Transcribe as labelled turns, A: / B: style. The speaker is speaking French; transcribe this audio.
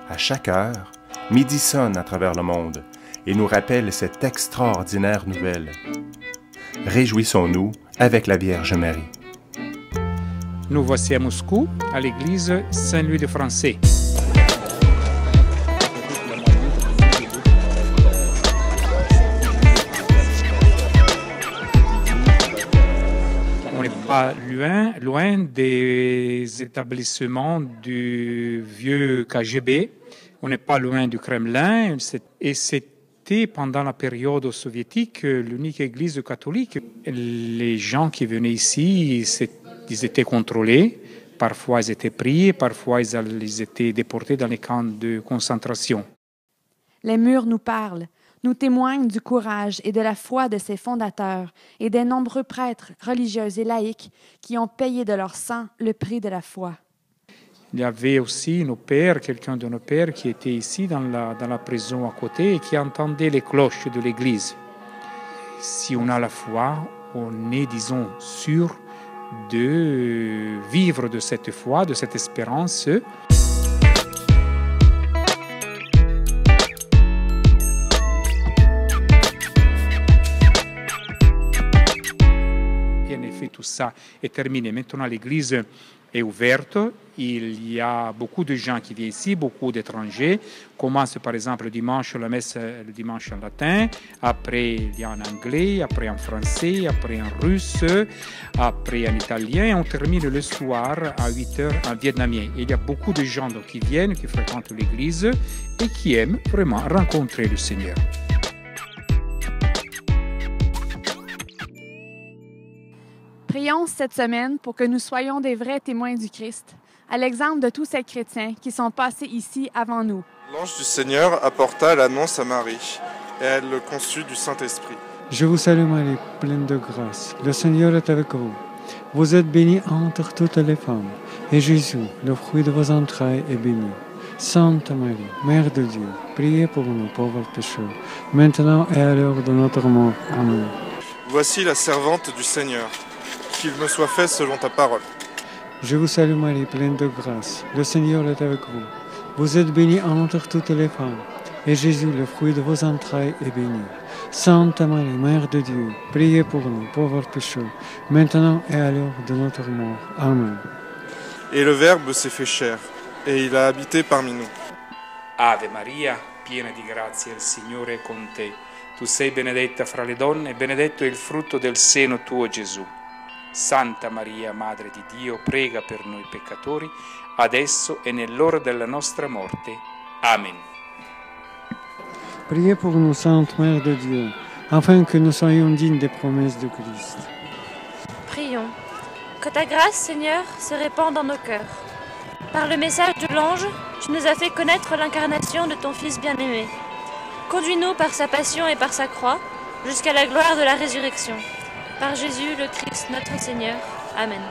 A: à chaque heure, midi sonne à travers le monde et nous rappelle cette extraordinaire nouvelle. Réjouissons-nous avec la Vierge Marie.
B: Nous voici à Moscou, à l'église Saint-Louis de Français. On n'est pas loin des établissements du vieux KGB. On n'est pas loin du Kremlin. Et c'était pendant la période soviétique l'unique église catholique. Les gens qui venaient ici, ils étaient contrôlés. Parfois, ils étaient pris. Parfois, ils étaient déportés dans les camps de concentration.
C: Les murs nous parlent, nous témoignent du courage et de la foi de ses fondateurs et des nombreux prêtres, religieux et laïcs qui ont payé de leur sang le prix de la foi.
B: Il y avait aussi nos pères, quelqu'un de nos pères qui était ici dans la prison à côté et qui entendait les cloches de l'église. Si on a la foi, on est, disons, sûr de vivre de cette foi, de cette espérance. Et en effet, tout ça est terminé. Maintenant, l'église est ouverte. Il y a beaucoup de gens qui viennent ici, beaucoup d'étrangers. Commence par exemple le dimanche, la messe le dimanche en latin. Après, il y a en anglais, après en français, après en russe, après en italien. Et on termine le soir à 8 heures en vietnamien. Et il y a beaucoup de gens donc, qui viennent, qui fréquentent l'église et qui aiment vraiment rencontrer le Seigneur.
C: Prions cette semaine pour que nous soyons des vrais témoins du Christ, à l'exemple de tous ces chrétiens qui sont passés ici avant nous.
D: L'ange du Seigneur apporta l'annonce à Marie, et elle le conçut du Saint-Esprit.
E: Je vous salue Marie, pleine de grâce. Le Seigneur est avec vous. Vous êtes bénie entre toutes les femmes, et Jésus, le fruit de vos entrailles, est béni. Sainte Marie, Mère de Dieu, priez pour nous pauvres pécheurs, maintenant et à l'heure de notre mort. Amen.
D: Voici la servante du Seigneur. Qu'il me soit fait selon ta parole.
E: Je vous salue Marie, pleine de grâce. Le Seigneur est avec vous. Vous êtes bénie entre toutes les femmes, et Jésus, le fruit de vos entrailles, est béni. Sainte Marie, Mère de Dieu, priez pour nous, pauvres pécheurs, maintenant et à l'heure de notre mort. Amen.
D: Et le Verbe s'est fait chair, et il a habité parmi nous.
B: Ave Maria, piena di grazia, il Signore è con te. Tu sei benedetta fra le donne, e benedetto è il frutto del seno tuo, Gesù. Santa Maria, Madre di Dio, prega per noi peccatori, adesso e nell'ora della nostra morte. Amen.
E: Priez pour nous, Sainte Mère de Dieu, afin que nous soyons dignes des promesses de Christ.
F: Prions. Que ta grâce, Seigneur, se répande dans nos cœurs. Par le message de l'ange, tu nous as fait connaître l'incarnation de ton Fils bien-aimé. Conduis-nous par sa passion et par sa croix, jusqu'à la gloire de la résurrection. Par Jésus le Christ, notre Seigneur. Amen.